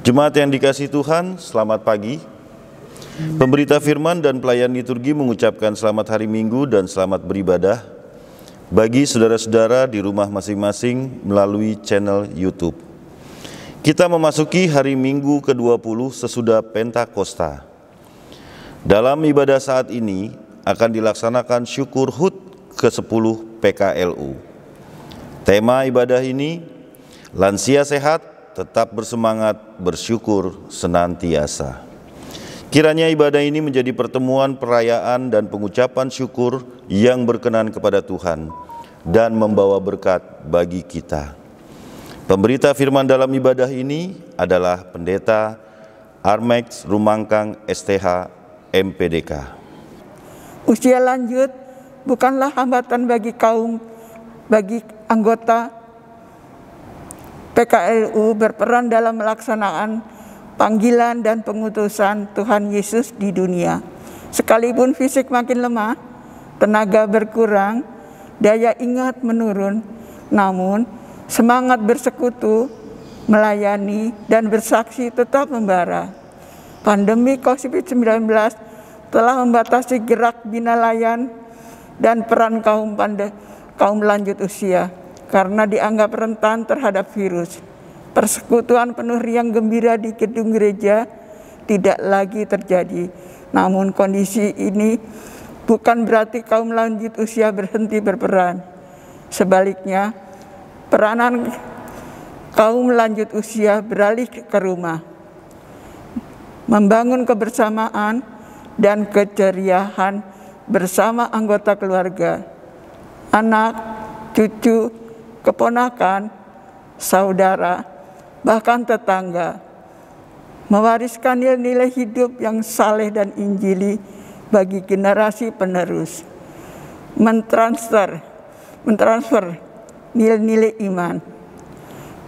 Jemaat yang dikasihi Tuhan, selamat pagi. Pemberita firman dan pelayan liturgi mengucapkan selamat hari Minggu dan selamat beribadah bagi saudara-saudara di rumah masing-masing melalui channel YouTube. Kita memasuki hari Minggu ke-20 sesudah Pentakosta. Dalam ibadah saat ini akan dilaksanakan syukur HUT ke-10 PKLU. Tema ibadah ini, lansia sehat, tetap bersemangat, bersyukur senantiasa. Kiranya ibadah ini menjadi pertemuan perayaan dan pengucapan syukur yang berkenan kepada Tuhan dan membawa berkat bagi kita. Pemberita firman dalam ibadah ini adalah Pendeta Armex Rumangkang STH MPDK. Usia lanjut bukanlah hambatan bagi anggota PKLU berperan dalam melaksanakan panggilan dan pengutusan Tuhan Yesus di dunia. Sekalipun fisik makin lemah, tenaga berkurang, daya ingat menurun, namun semangat bersekutu, melayani, dan bersaksi tetap membara. Pandemi COVID-19 telah membatasi gerak bina layan dan peran kaum lanjut usia karena dianggap rentan terhadap virus. Persekutuan penuh riang gembira di gedung gereja tidak lagi terjadi. Namun kondisi ini bukan berarti kaum lanjut usia berhenti berperan. Sebaliknya, peranan kaum lanjut usia beralih ke rumah, membangun kebersamaan dan keceriahan bersama anggota keluarga, anak, cucu, keponakan, saudara, bahkan tetangga, mewariskan nilai-nilai hidup yang saleh dan injili bagi generasi penerus, mentransfer nilai-nilai iman,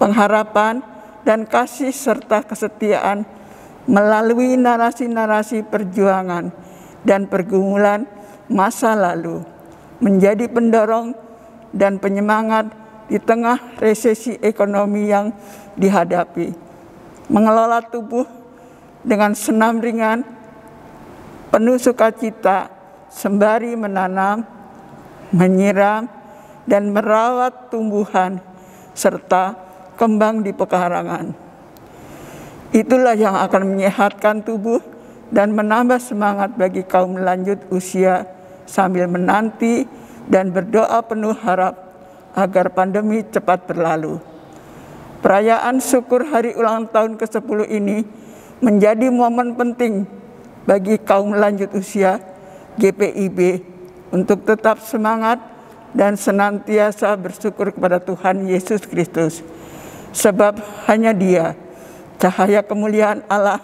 pengharapan, dan kasih serta kesetiaan melalui narasi-narasi perjuangan dan pergumulan masa lalu, menjadi pendorong dan penyemangat di tengah resesi ekonomi yang dihadapi, mengelola tubuh dengan senam ringan, penuh sukacita, sembari menanam, menyiram, dan merawat tumbuhan, serta kembang di pekarangan. Itulah yang akan menyehatkan tubuh dan menambah semangat bagi kaum lanjut usia sambil menanti dan berdoa penuh harap agar pandemi cepat berlalu. Perayaan syukur hari ulang tahun ke-10 ini menjadi momen penting bagi kaum lanjut usia GPIB untuk tetap semangat dan senantiasa bersyukur kepada Tuhan Yesus Kristus. Sebab hanya Dia, cahaya kemuliaan Allah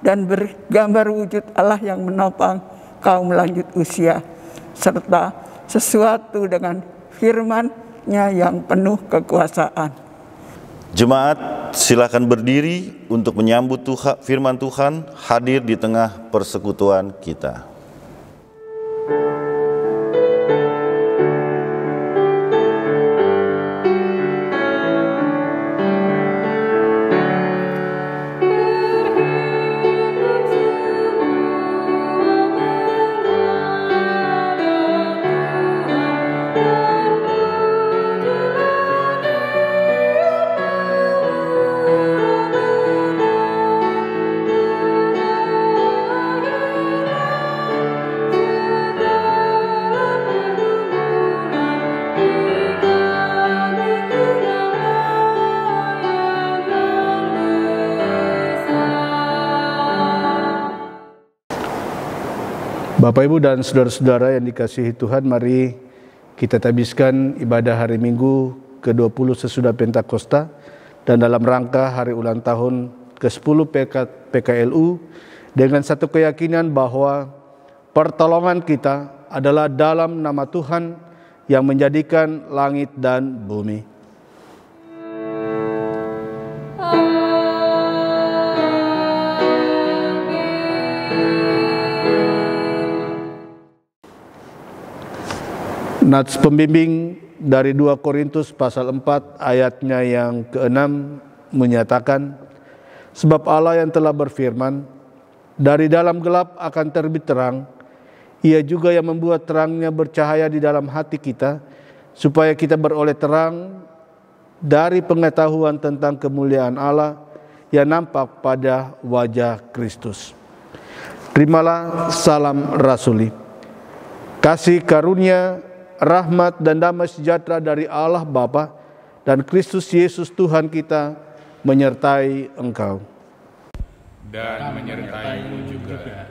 dan bergambar wujud Allah yang menopang kaum lanjut usia, serta sesuatu dengan firman-Nya yang penuh kekuasaan. Jemaat, silakan berdiri untuk menyambut firman Tuhan hadir di tengah persekutuan kita. Bapak, Ibu, dan saudara-saudara yang dikasihi Tuhan, mari kita tabiskan ibadah hari Minggu ke-20 sesudah Pentakosta dan dalam rangka hari ulang tahun ke-10 PKLU dengan satu keyakinan bahwa pertolongan kita adalah dalam nama Tuhan yang menjadikan langit dan bumi. Nats pembimbing dari 2 Korintus pasal 4 ayatnya yang ke-6 menyatakan, Sebab Allah yang telah berfirman, dari dalam gelap akan terbit terang. Ia juga yang membuat terangnya bercahaya di dalam hati kita, supaya kita beroleh terang dari pengetahuan tentang kemuliaan Allah yang nampak pada wajah Kristus. Terimalah salam rasuli. Kasih karunia, rahmat dan damai sejahtera dari Allah Bapa dan Kristus Yesus Tuhan kita menyertai engkau. Dan menyertaimu juga.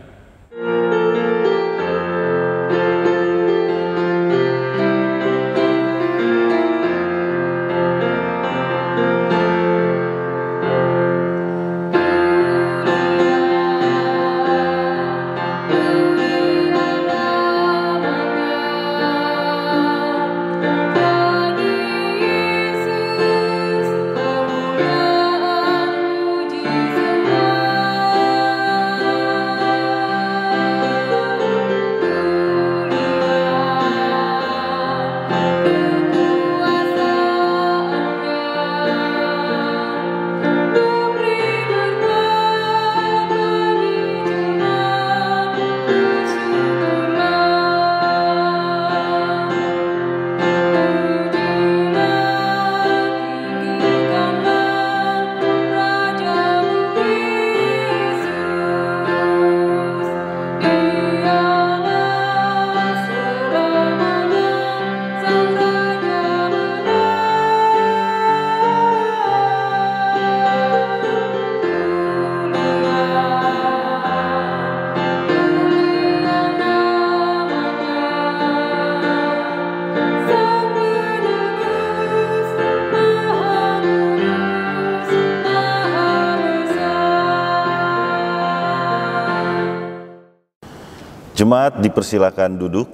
Jemaat dipersilakan duduk.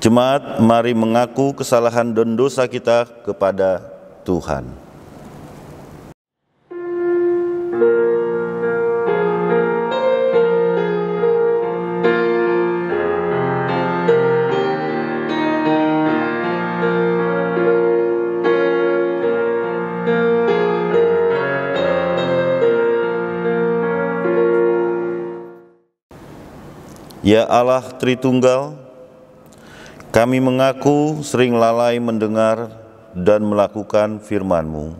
Jemaat, mari mengaku kesalahan dan dosa kita kepada Tuhan. Ya Allah Tritunggal, kami mengaku sering lalai mendengar dan melakukan firman-Mu.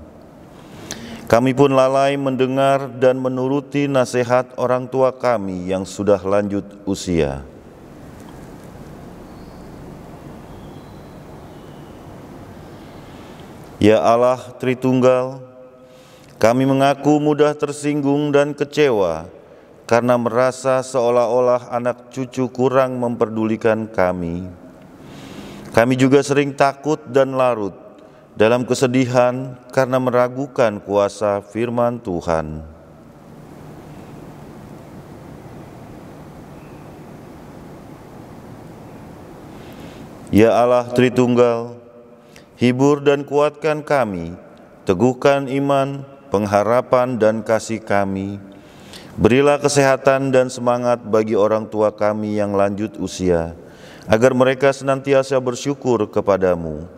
Kami pun lalai mendengar dan menuruti nasihat orang tua kami yang sudah lanjut usia. Ya Allah Tritunggal, kami mengaku mudah tersinggung dan kecewa karena merasa seolah-olah anak cucu kurang memperdulikan kami. Kami juga sering takut dan larut dalam kesedihan karena meragukan kuasa firman Tuhan. Ya Allah Tritunggal, hibur dan kuatkan kami, teguhkan iman, pengharapan dan kasih kami. Berilah kesehatan dan semangat bagi orang tua kami yang lanjut usia, agar mereka senantiasa bersyukur kepadamu.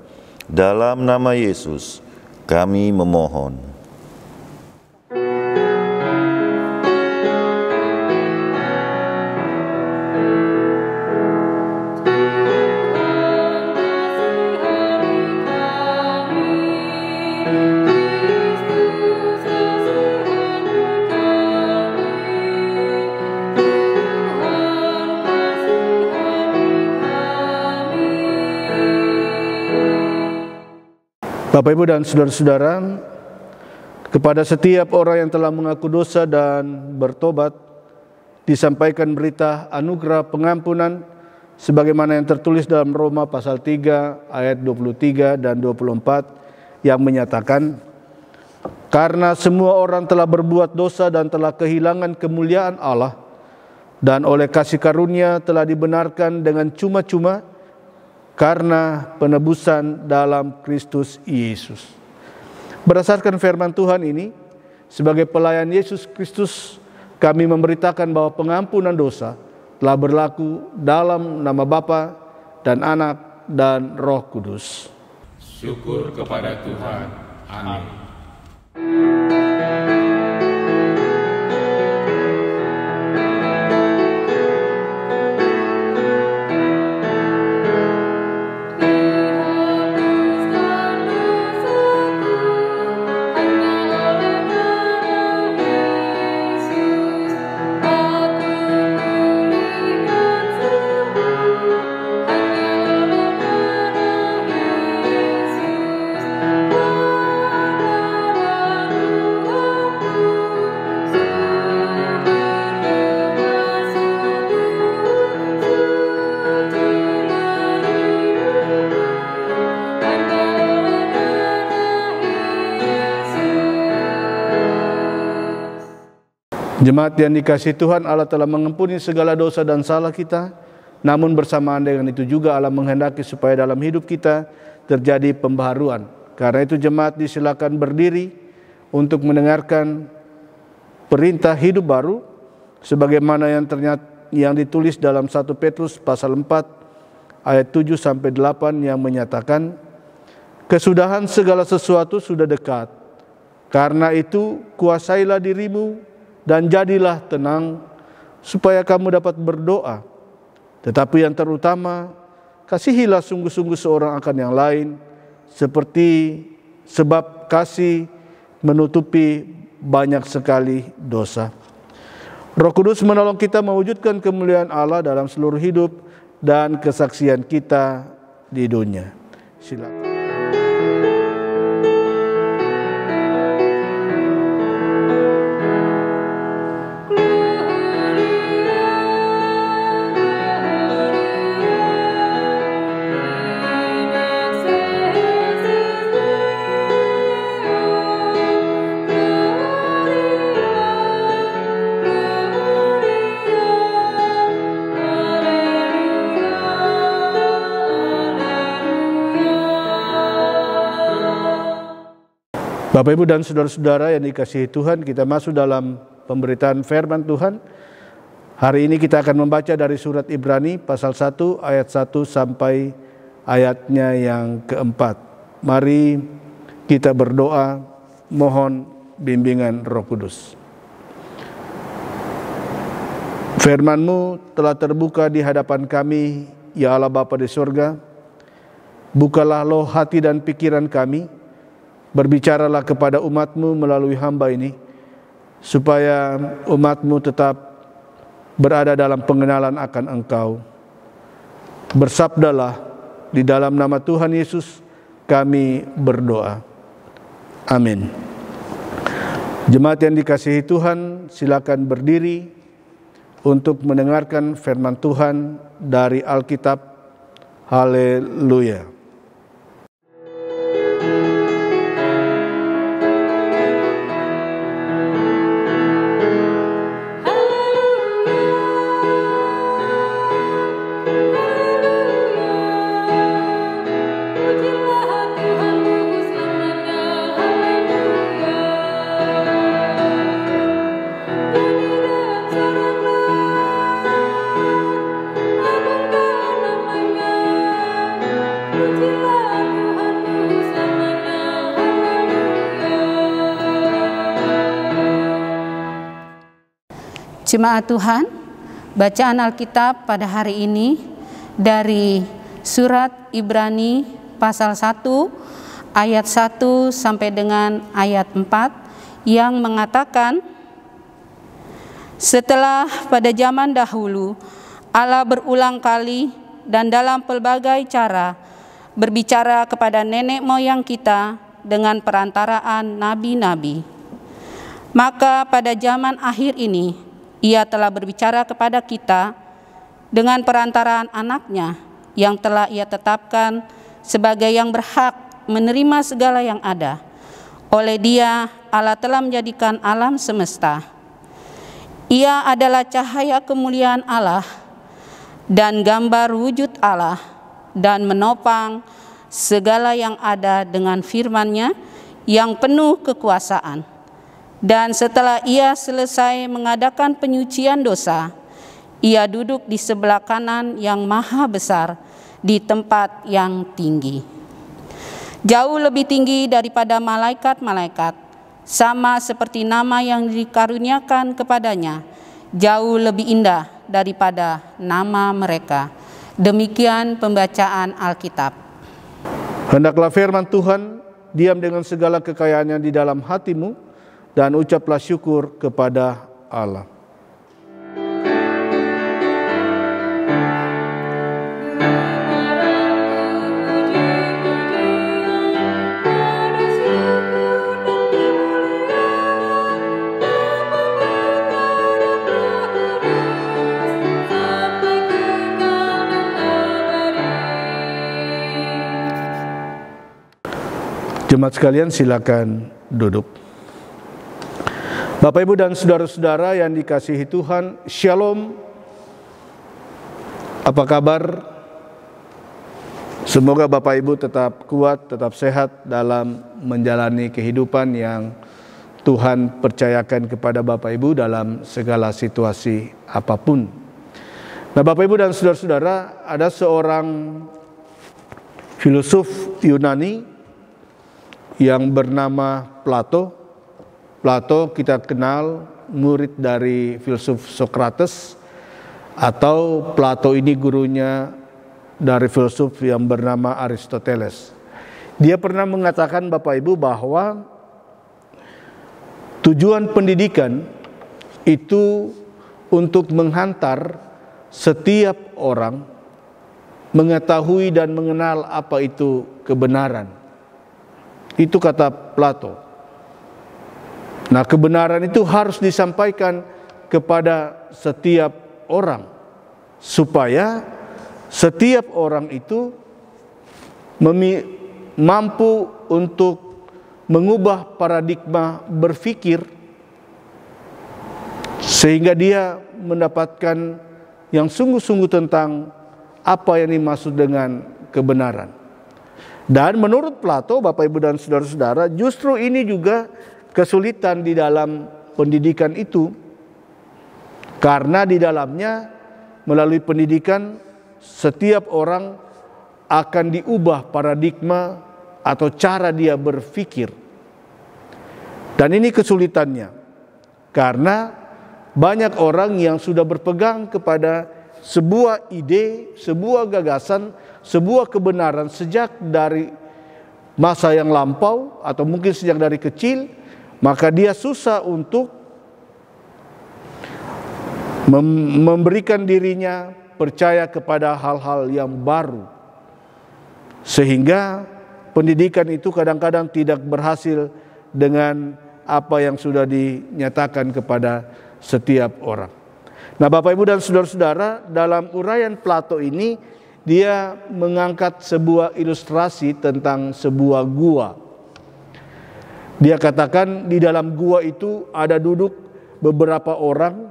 Dalam nama Yesus, kami memohon. Bapak, Ibu, dan saudara-saudara, kepada setiap orang yang telah mengaku dosa dan bertobat, disampaikan berita anugerah pengampunan sebagaimana yang tertulis dalam Roma pasal 3 ayat 23 dan 24 yang menyatakan, karena semua orang telah berbuat dosa dan telah kehilangan kemuliaan Allah, dan oleh kasih karunia telah dibenarkan dengan cuma-cuma karena penebusan dalam Kristus Yesus. Berdasarkan firman Tuhan ini, sebagai pelayan Yesus Kristus, kami memberitakan bahwa pengampunan dosa telah berlaku dalam nama Bapa dan Anak dan Roh Kudus. Syukur kepada Tuhan. Amin. Jemaat yang dikasihi Tuhan, Allah telah mengampuni segala dosa dan salah kita, namun bersamaan dengan itu juga Allah menghendaki supaya dalam hidup kita terjadi pembaharuan. Karena itu jemaat disilakan berdiri untuk mendengarkan perintah hidup baru sebagaimana yang ditulis dalam 1 Petrus pasal 4 ayat 7 sampai 8 yang menyatakan, kesudahan segala sesuatu sudah dekat. Karena itu kuasailah dirimu dan jadilah tenang supaya kamu dapat berdoa. Tetapi yang terutama, kasihilah sungguh-sungguh seorang akan yang lain, sebab kasih menutupi banyak sekali dosa. Roh Kudus menolong kita mewujudkan kemuliaan Allah dalam seluruh hidup dan kesaksian kita di dunia. Silakan. Bapak, Ibu, dan saudara-saudara yang dikasihi Tuhan, kita masuk dalam pemberitaan firman Tuhan. Hari ini kita akan membaca dari surat Ibrani pasal 1 ayat 1 sampai ayatnya yang keempat. Mari kita berdoa, mohon bimbingan Roh Kudus. Firman-Mu telah terbuka di hadapan kami, ya Allah Bapa di surga. Bukalah loh hati dan pikiran kami, berbicaralah kepada umat-Mu melalui hamba ini, supaya umat-Mu tetap berada dalam pengenalan akan Engkau. Bersabdalah, di dalam nama Tuhan Yesus kami berdoa. Amin. Jemaat yang dikasihi Tuhan, silakan berdiri untuk mendengarkan firman Tuhan dari Alkitab. Haleluya. Jemaat Tuhan, bacaan Alkitab pada hari ini dari surat Ibrani pasal 1 ayat 1 sampai dengan ayat 4 yang mengatakan, setelah pada zaman dahulu Allah berulang kali dan dalam pelbagai cara berbicara kepada nenek moyang kita dengan perantaraan nabi-nabi. Maka pada zaman akhir ini Ia telah berbicara kepada kita dengan perantaraan anaknya yang telah Ia tetapkan sebagai yang berhak menerima segala yang ada. Oleh Dia, Allah telah menjadikan alam semesta. Ia adalah cahaya kemuliaan Allah dan gambar wujud Allah, dan menopang segala yang ada dengan firman-Nya yang penuh kekuasaan. Dan setelah Ia selesai mengadakan penyucian dosa, Ia duduk di sebelah kanan yang maha besar di tempat yang tinggi, jauh lebih tinggi daripada malaikat-malaikat, sama seperti nama yang dikaruniakan kepadanya jauh lebih indah daripada nama mereka. Demikian pembacaan Alkitab. Hendaklah firman Tuhan diam dengan segala kekayaannya di dalam hatimu, dan ucaplah syukur kepada Allah. Jemaat sekalian, silakan duduk. Bapak, Ibu, dan saudara-saudara yang dikasihi Tuhan, Shalom. Apa kabar? Semoga Bapak Ibu tetap kuat, tetap sehat dalam menjalani kehidupan yang Tuhan percayakan kepada Bapak Ibu dalam segala situasi apapun. Nah, Bapak Ibu dan saudara-saudara, ada seorang filosof Yunani yang bernama Plato. Plato kita kenal murid dari filsuf Socrates, atau Plato ini gurunya dari filsuf yang bernama Aristoteles. Dia pernah mengatakan, Bapak Ibu, bahwa tujuan pendidikan itu untuk menghantar setiap orang mengetahui dan mengenal apa itu kebenaran. Itu kata Plato. Nah, kebenaran itu harus disampaikan kepada setiap orang, supaya setiap orang itu mampu untuk mengubah paradigma berpikir, sehingga dia mendapatkan yang sungguh-sungguh tentang apa yang dimaksud dengan kebenaran. Dan menurut Plato, Bapak Ibu dan saudara-saudara, justru ini juga kesulitan di dalam pendidikan itu, karena di dalamnya melalui pendidikan setiap orang akan diubah paradigma atau cara dia berpikir. Dan ini kesulitannya, karena banyak orang yang sudah berpegang kepada sebuah ide, sebuah gagasan, sebuah kebenaran sejak dari masa yang lampau atau mungkin sejak dari kecil, maka dia susah untuk memberikan dirinya percaya kepada hal-hal yang baru. Sehingga pendidikan itu kadang-kadang tidak berhasil dengan apa yang sudah dinyatakan kepada setiap orang. Nah, Bapak Ibu dan saudara-saudara, dalam uraian Plato ini dia mengangkat sebuah ilustrasi tentang sebuah gua. Dia katakan di dalam gua itu ada duduk beberapa orang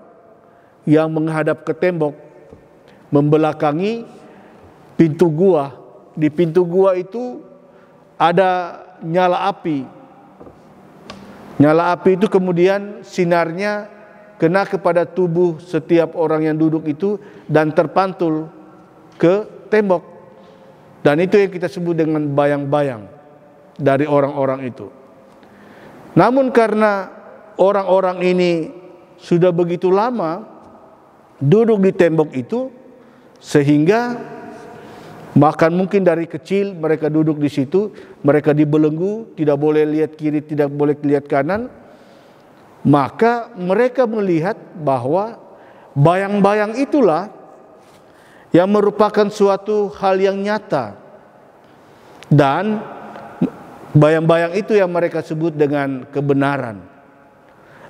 yang menghadap ke tembok, membelakangi pintu gua. Di pintu gua itu ada nyala api. Nyala api itu kemudian sinarnya kena kepada tubuh setiap orang yang duduk itu dan terpantul ke tembok. Dan itu yang kita sebut dengan bayang-bayang dari orang-orang itu. Namun karena orang-orang ini sudah begitu lama duduk di tembok itu, sehingga bahkan mungkin dari kecil mereka duduk di situ, mereka dibelenggu, tidak boleh lihat kiri, tidak boleh lihat kanan, maka mereka melihat bahwa bayang-bayang itulah yang merupakan suatu hal yang nyata. Dan bayang-bayang itu yang mereka sebut dengan kebenaran.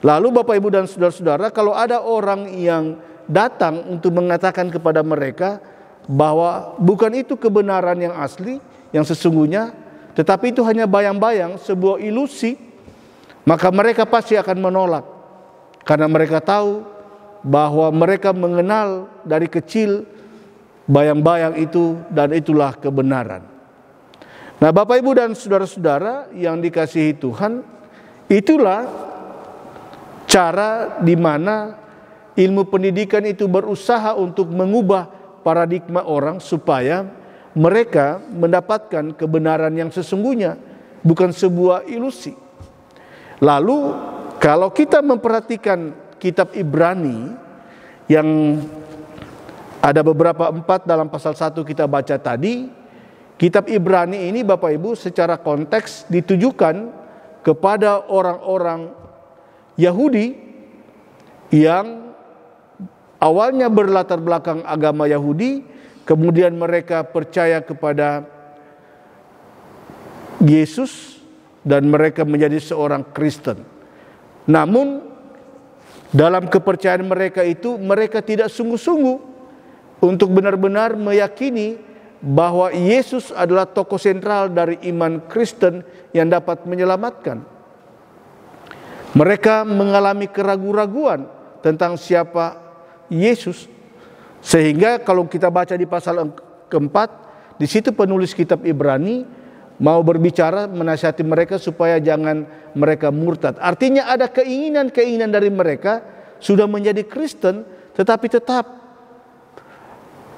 Lalu Bapak Ibu dan saudara-saudara, kalau ada orang yang datang untuk mengatakan kepada mereka bahwa bukan itu kebenaran yang asli, yang sesungguhnya, tetapi itu hanya bayang-bayang, sebuah ilusi, maka mereka pasti akan menolak. Karena mereka tahu bahwa mereka mengenal dari kecil bayang-bayang itu dan itulah kebenaran. Nah, Bapak Ibu dan saudara-saudara yang dikasihi Tuhan, itulah cara di mana ilmu pendidikan itu berusaha untuk mengubah paradigma orang supaya mereka mendapatkan kebenaran yang sesungguhnya, bukan sebuah ilusi. Lalu kalau kita memperhatikan kitab Ibrani yang ada beberapa 4 dalam pasal 1 kita baca tadi, kitab Ibrani ini Bapak Ibu secara konteks ditujukan kepada orang-orang Yahudi yang awalnya berlatar belakang agama Yahudi, kemudian mereka percaya kepada Yesus dan mereka menjadi seorang Kristen. Namun dalam kepercayaan mereka itu, mereka tidak sungguh-sungguh untuk benar-benar meyakini bahwa Yesus adalah tokoh sentral dari iman Kristen yang dapat menyelamatkan. Mereka mengalami keraguan-raguan tentang siapa Yesus. Sehingga kalau kita baca di pasal keempat, di situ penulis kitab Ibrani mau berbicara menasihati mereka supaya jangan mereka murtad. Artinya ada keinginan-keinginan dari mereka sudah menjadi Kristen, tetapi tetap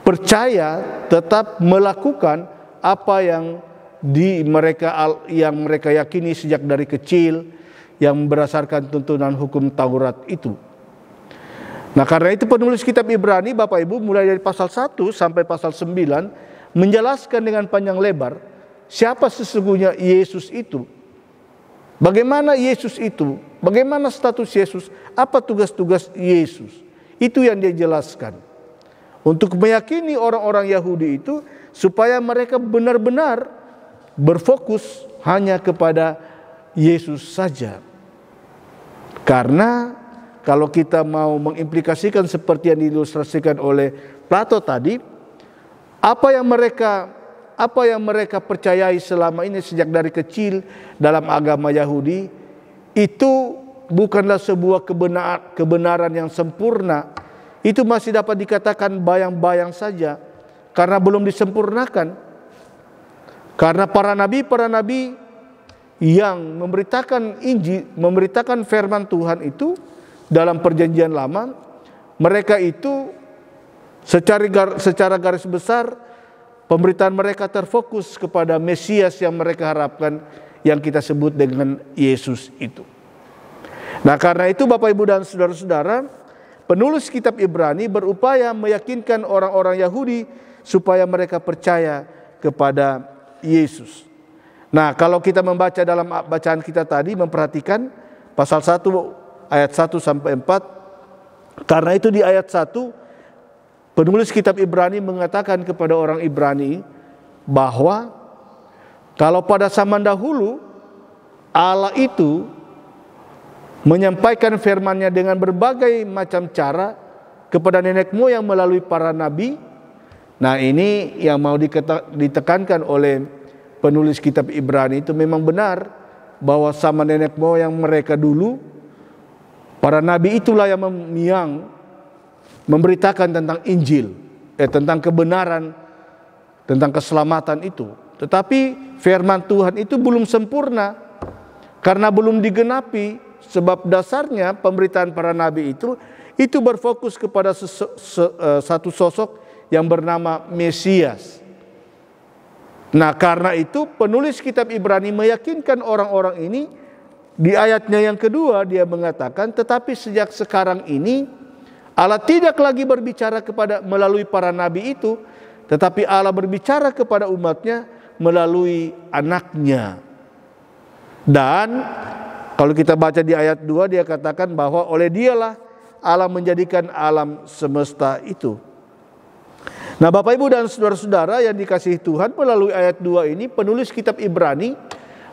percaya, tetap melakukan apa yang mereka yakini sejak dari kecil, yang berdasarkan tuntunan hukum Taurat itu. Nah, karena itu penulis kitab Ibrani, Bapak Ibu, mulai dari pasal 1 sampai pasal 9 menjelaskan dengan panjang lebar siapa sesungguhnya Yesus itu. Bagaimana Yesus itu? Bagaimana status Yesus? Apa tugas-tugas Yesus? Itu yang dia jelaskan. Untuk meyakini orang-orang Yahudi itu supaya mereka benar-benar berfokus hanya kepada Yesus saja. Karena kalau kita mau mengimplikasikan seperti yang diilustrasikan oleh Plato tadi, apa yang mereka percayai selama ini sejak dari kecil dalam agama Yahudi itu bukanlah sebuah kebenaran yang sempurna. Itu masih dapat dikatakan bayang-bayang saja karena belum disempurnakan. Karena para nabi yang memberitakan Injil, memberitakan firman Tuhan itu dalam perjanjian lama, mereka itu secara garis besar pemberitaan mereka terfokus kepada Mesias yang mereka harapkan, yang kita sebut dengan Yesus itu. Nah, karena itu Bapak Ibu dan saudara-saudara, penulis kitab Ibrani berupaya meyakinkan orang-orang Yahudi supaya mereka percaya kepada Yesus. Nah, kalau kita membaca dalam bacaan kita tadi, memperhatikan pasal 1 ayat 1 sampai 4. Karena itu di ayat 1 penulis kitab Ibrani mengatakan kepada orang Ibrani bahwa kalau pada zaman dahulu Allah itu menyampaikan firman-Nya dengan berbagai macam cara kepada nenek moyang melalui para nabi. Nah, ini yang mau ditekankan oleh penulis kitab Ibrani, itu memang benar bahwa sama nenek moyang mereka dulu, para nabi itulah yang memberitakan tentang Injil, tentang kebenaran, tentang keselamatan itu. Tetapi firman Tuhan itu belum sempurna karena belum digenapi, sebab dasarnya pemberitaan para nabi itu berfokus kepada satu sosok yang bernama Mesias. Nah, karena itu penulis kitab Ibrani meyakinkan orang-orang ini. Di ayatnya yang kedua dia mengatakan, tetapi sejak sekarang ini Allah tidak lagi berbicara melalui para nabi itu, tetapi Allah berbicara kepada umatnya melalui anaknya. Dan kalau kita baca di ayat 2, dia katakan bahwa oleh dialah Allah menjadikan alam semesta itu. Nah, Bapak Ibu dan saudara-saudara yang dikasihi Tuhan, melalui ayat 2 ini penulis kitab Ibrani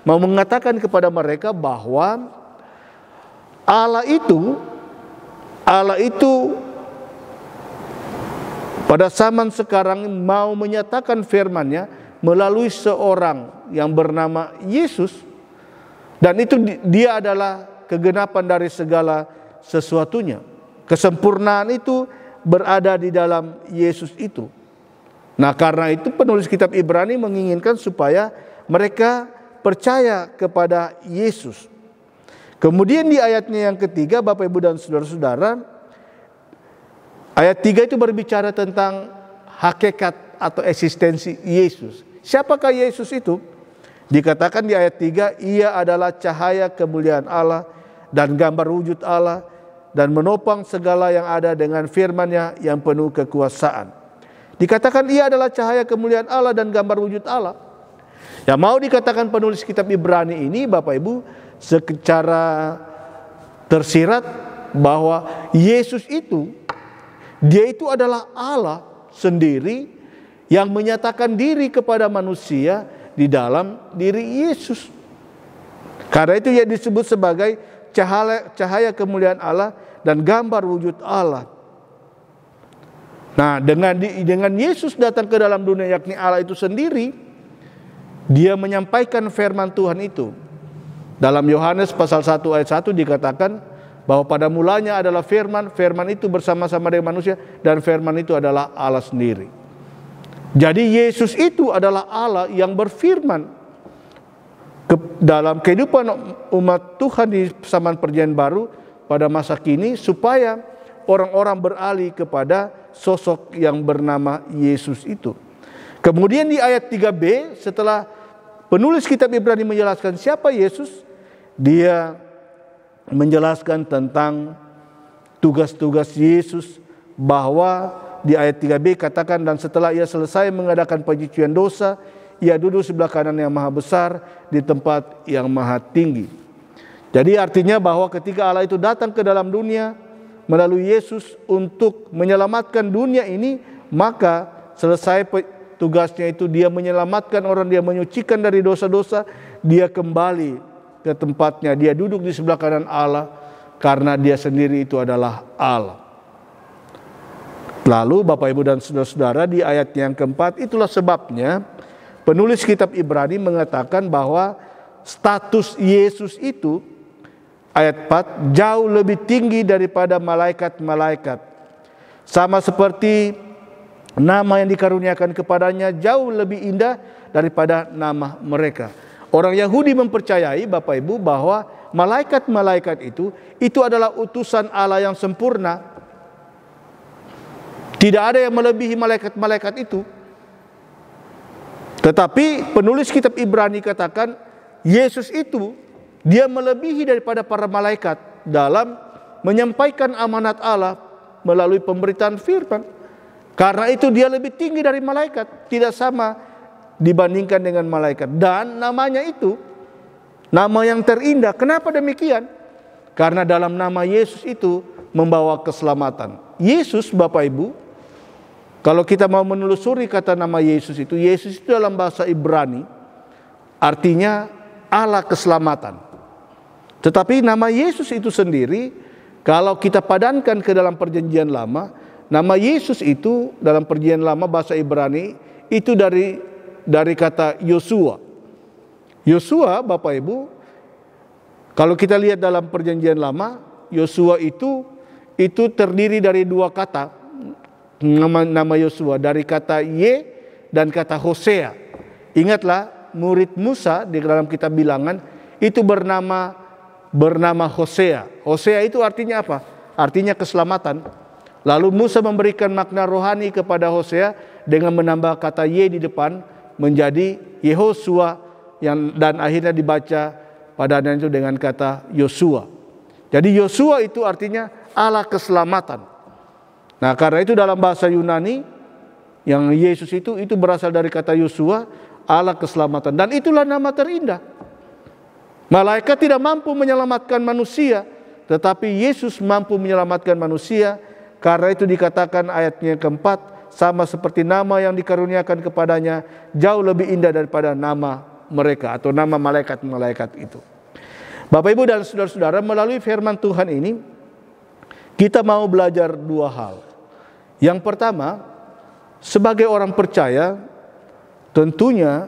mau mengatakan kepada mereka bahwa Allah itu pada zaman sekarang mau menyatakan firman-Nya melalui seorang yang bernama Yesus, dan itu dia adalah kegenapan dari segala sesuatunya. Kesempurnaan itu berada di dalam Yesus itu. Nah, karena itu penulis kitab Ibrani menginginkan supaya mereka percaya kepada Yesus. Kemudian di ayatnya yang ketiga, Bapak Ibu dan saudara-saudara, ayat 3 itu berbicara tentang hakikat atau eksistensi Yesus. Siapakah Yesus itu? Dikatakan di ayat 3, ia adalah cahaya kemuliaan Allah dan gambar wujud Allah, dan menopang segala yang ada dengan firman-Nya yang penuh kekuasaan. Dikatakan ia adalah cahaya kemuliaan Allah dan gambar wujud Allah. Yang mau dikatakan penulis kitab Ibrani ini, Bapak Ibu, secara tersirat bahwa Yesus itu, dia itu adalah Allah sendiri yang menyatakan diri kepada manusia di dalam diri Yesus. Karena itu ia disebut sebagai cahaya kemuliaan Allah dan gambar wujud Allah. Nah, dengan Yesus datang ke dalam dunia, yakni Allah itu sendiri, dia menyampaikan firman Tuhan itu. Dalam Yohanes pasal 1 ayat 1 dikatakan bahwa pada mulanya adalah firman, firman itu bersama-sama dengan manusia, dan firman itu adalah Allah sendiri. Jadi Yesus itu adalah Allah yang berfirman dalam kehidupan umat Tuhan di zaman Perjanjian Baru pada masa kini, supaya orang-orang beralih kepada sosok yang bernama Yesus itu. Kemudian di ayat 3b, setelah penulis kitab Ibrani menjelaskan siapa Yesus, dia menjelaskan tentang tugas-tugas Yesus, bahwa di ayat 3b katakan, dan setelah ia selesai mengadakan pencucian dosa, ia duduk sebelah kanan yang maha besar di tempat yang maha tinggi. Jadi artinya bahwa ketika Allah itu datang ke dalam dunia melalui Yesus untuk menyelamatkan dunia ini, maka selesai tugasnya itu dia menyelamatkan orang, dia menyucikan dari dosa-dosa, dia kembali ke tempatnya, dia duduk di sebelah kanan Allah karena dia sendiri itu adalah Allah. Lalu Bapak Ibu dan saudara-saudara, di ayat yang keempat, itulah sebabnya penulis kitab Ibrani mengatakan bahwa status Yesus itu, ayat 4, jauh lebih tinggi daripada malaikat-malaikat. Sama seperti nama yang dikaruniakan kepadanya jauh lebih indah daripada nama mereka. Orang Yahudi mempercayai, Bapak Ibu, bahwa malaikat-malaikat itu adalah utusan Allah yang sempurna. Tidak ada yang melebihi malaikat-malaikat itu. Tetapi penulis kitab Ibrani katakan Yesus itu dia melebihi daripada para malaikat dalam menyampaikan amanat Allah melalui pemberitaan firman. Karena itu dia lebih tinggi dari malaikat, tidak sama dibandingkan dengan malaikat. Dan namanya itu nama yang terindah. Kenapa demikian? Karena dalam nama Yesus itu membawa keselamatan. Yesus, Bapak Ibu, kalau kita mau menelusuri kata nama Yesus itu dalam bahasa Ibrani artinya Allah keselamatan. Tetapi nama Yesus itu sendiri, kalau kita padankan ke dalam Perjanjian Lama, nama Yesus itu dalam Perjanjian Lama bahasa Ibrani itu dari kata Yosua. Yosua, Bapak Ibu, kalau kita lihat dalam Perjanjian Lama, Yosua itu terdiri dari dua kata. Nama Yosua dari kata Ye dan kata Hosea. Ingatlah, murid Musa di dalam kitab Bilangan itu bernama Hosea. Hosea itu artinya apa? Artinya keselamatan. Lalu Musa memberikan makna rohani kepada Hosea dengan menambah kata Ye di depan menjadi Yehosua, dan akhirnya dibaca padanya itu dengan kata Yosua. Jadi Yosua itu artinya Allah keselamatan. Nah, karena itu dalam bahasa Yunani yang Yesus itu berasal dari kata Yosua, Allah keselamatan, dan itulah nama terindah. Malaikat tidak mampu menyelamatkan manusia, tetapi Yesus mampu menyelamatkan manusia. Karena itu dikatakan ayatnya keempat, sama seperti nama yang dikaruniakan kepadanya jauh lebih indah daripada nama mereka atau nama malaikat-malaikat itu. Bapak Ibu dan saudara-saudara, melalui firman Tuhan ini kita mau belajar dua hal. Yang pertama, sebagai orang percaya, tentunya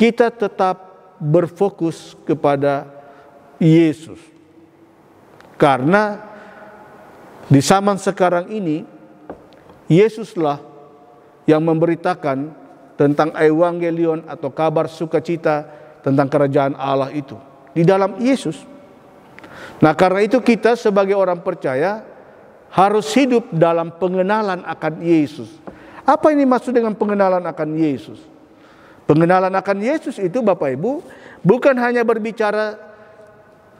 kita tetap berfokus kepada Yesus. Karena di zaman sekarang ini, Yesuslah yang memberitakan tentang evangelion atau kabar sukacita tentang kerajaan Allah itu. Di dalam Yesus. Nah, karena itu kita sebagai orang percaya harus hidup dalam pengenalan akan Yesus. Apa ini maksud dengan pengenalan akan Yesus? Pengenalan akan Yesus itu, Bapak Ibu, bukan hanya berbicara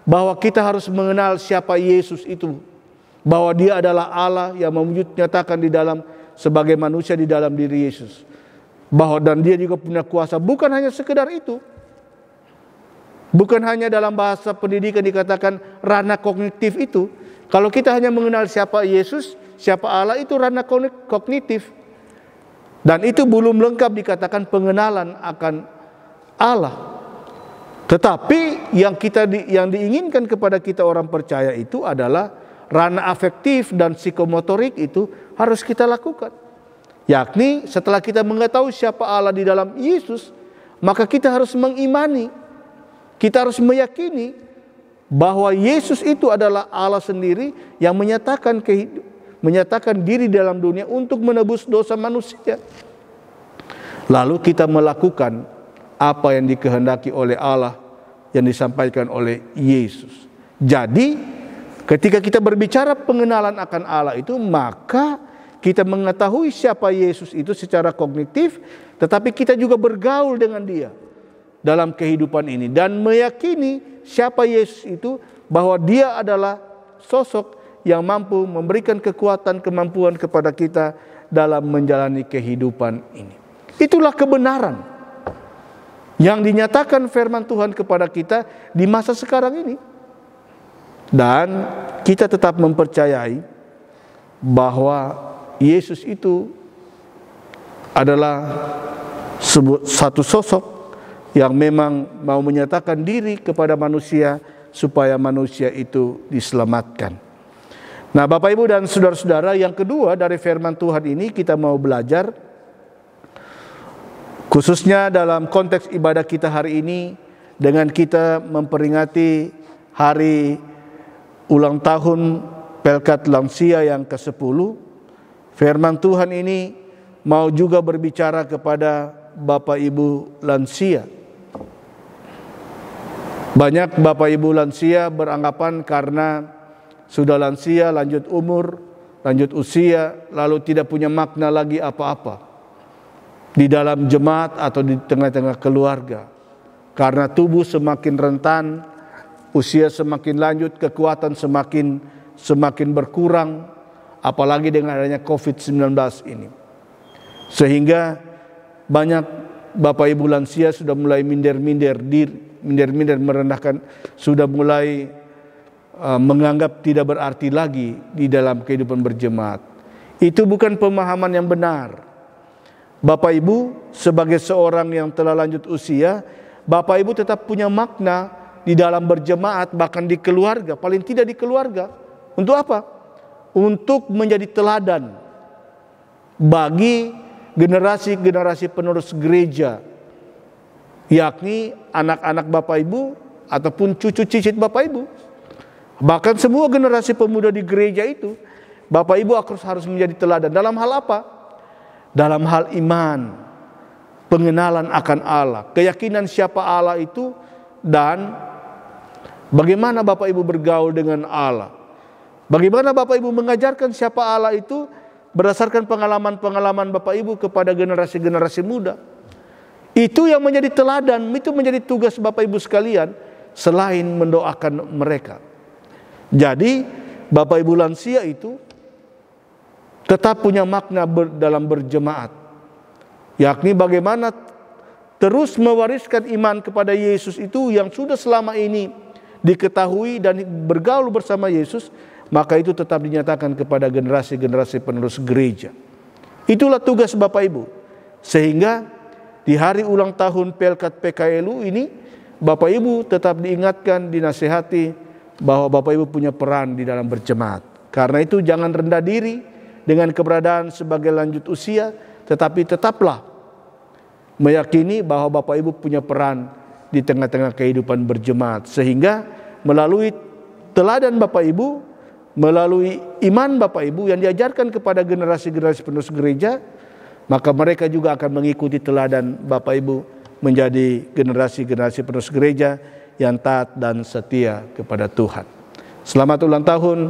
bahwa kita harus mengenal siapa Yesus itu, bahwa dia adalah Allah yang menyatakan di dalam sebagai manusia di dalam diri Yesus, bahwa dan dia juga punya kuasa. Bukan hanya sekedar itu. Bukan hanya dalam bahasa pendidikan dikatakan ranah kognitif itu. Kalau kita hanya mengenal siapa Yesus, siapa Allah, itu ranah kognitif. Dan itu belum lengkap dikatakan pengenalan akan Allah. Tetapi yang diinginkan kepada kita orang percaya itu adalah ranah afektif dan psikomotorik itu harus kita lakukan. Yakni setelah kita mengetahui siapa Allah di dalam Yesus, maka kita harus mengimani Kita harus meyakini bahwa Yesus itu adalah Allah sendiri yang menyatakan diri dalam dunia untuk menebus dosa manusia. Lalu kita melakukan apa yang dikehendaki oleh Allah yang disampaikan oleh Yesus. Jadi ketika kita berbicara pengenalan akan Allah itu, maka kita mengetahui siapa Yesus itu secara kognitif, tetapi kita juga bergaul dengan Dia dalam kehidupan ini dan meyakini siapa Yesus itu, bahwa Dia adalah sosok yang mampu memberikan kekuatan, kemampuan kepada kita dalam menjalani kehidupan ini. Itulah kebenaran yang dinyatakan firman Tuhan kepada kita di masa sekarang ini. Dan kita tetap mempercayai bahwa Yesus itu adalah satu sosok yang memang mau menyatakan diri kepada manusia supaya manusia itu diselamatkan. Nah, Bapak Ibu dan saudara-saudara, yang kedua dari firman Tuhan ini kita mau belajar, khususnya dalam konteks ibadah kita hari ini, dengan kita memperingati hari ulang tahun Pelkat Lansia yang ke-10, firman Tuhan ini mau juga berbicara kepada Bapak Ibu lansia. Banyak Bapak Ibu lansia beranggapan karena sudah lansia, lanjut umur, lanjut usia, lalu tidak punya makna lagi apa-apa di dalam jemaat atau di tengah-tengah keluarga. Karena tubuh semakin rentan, usia semakin lanjut, kekuatan semakin berkurang, apalagi dengan adanya COVID-19 ini. Sehingga banyak Bapak Ibu lansia sudah mulai minder-minder merendahkan, sudah mulai menganggap tidak berarti lagi di dalam kehidupan berjemaat. Itu bukan pemahaman yang benar. Bapak Ibu sebagai seorang yang telah lanjut usia, Bapak Ibu tetap punya makna di dalam berjemaat, bahkan di keluarga, paling tidak di keluarga. Untuk apa? Untuk menjadi teladan bagi generasi-generasi penerus gereja, yakni anak-anak Bapak Ibu ataupun cucu cicit Bapak Ibu. Bahkan semua generasi pemuda di gereja itu, Bapak Ibu harus menjadi teladan. Dalam hal apa? Dalam hal iman, pengenalan akan Allah, keyakinan siapa Allah itu, dan bagaimana Bapak Ibu bergaul dengan Allah. Bagaimana Bapak Ibu mengajarkan siapa Allah itu berdasarkan pengalaman-pengalaman Bapak Ibu kepada generasi-generasi muda. Itu yang menjadi teladan, itu menjadi tugas Bapak Ibu sekalian selain mendoakan mereka. Jadi Bapak Ibu lansia itu tetap punya makna dalam berjemaat, yakni bagaimana terus mewariskan iman kepada Yesus itu yang sudah selama ini diketahui dan bergaul bersama Yesus, maka itu tetap dinyatakan kepada generasi-generasi penerus gereja. Itulah tugas Bapak Ibu. Sehingga di hari ulang tahun Pelkat PKLU ini, Bapak Ibu tetap diingatkan, dinasihati bahwa Bapak Ibu punya peran di dalam berjemaat. Karena itu jangan rendah diri dengan keberadaan sebagai lanjut usia, tetapi tetaplah meyakini bahwa Bapak Ibu punya peran di tengah-tengah kehidupan berjemaat. Sehingga melalui teladan Bapak Ibu, melalui iman Bapak Ibu yang diajarkan kepada generasi-generasi penerus gereja, maka mereka juga akan mengikuti teladan Bapak Ibu menjadi generasi-generasi penerus gereja yang taat dan setia kepada Tuhan. Selamat ulang tahun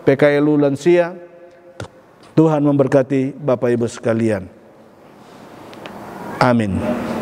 PKLU Lansia. Tuhan memberkati Bapak Ibu sekalian. Amin. Yesus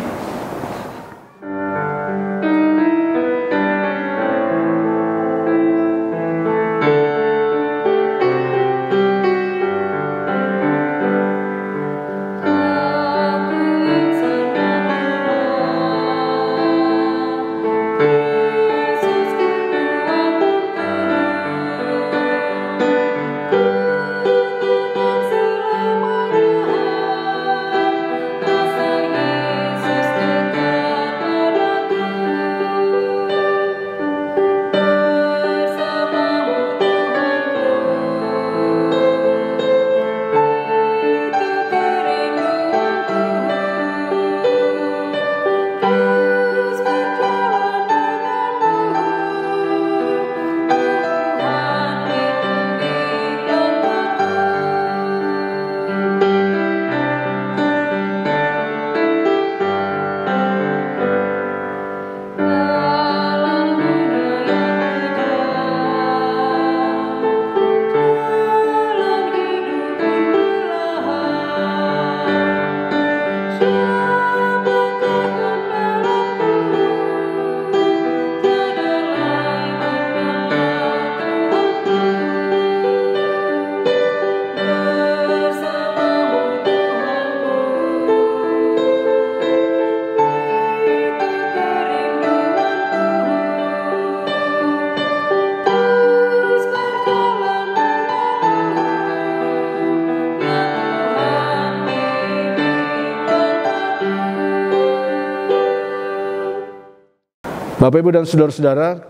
Bapak, Ibu, dan saudara-saudara,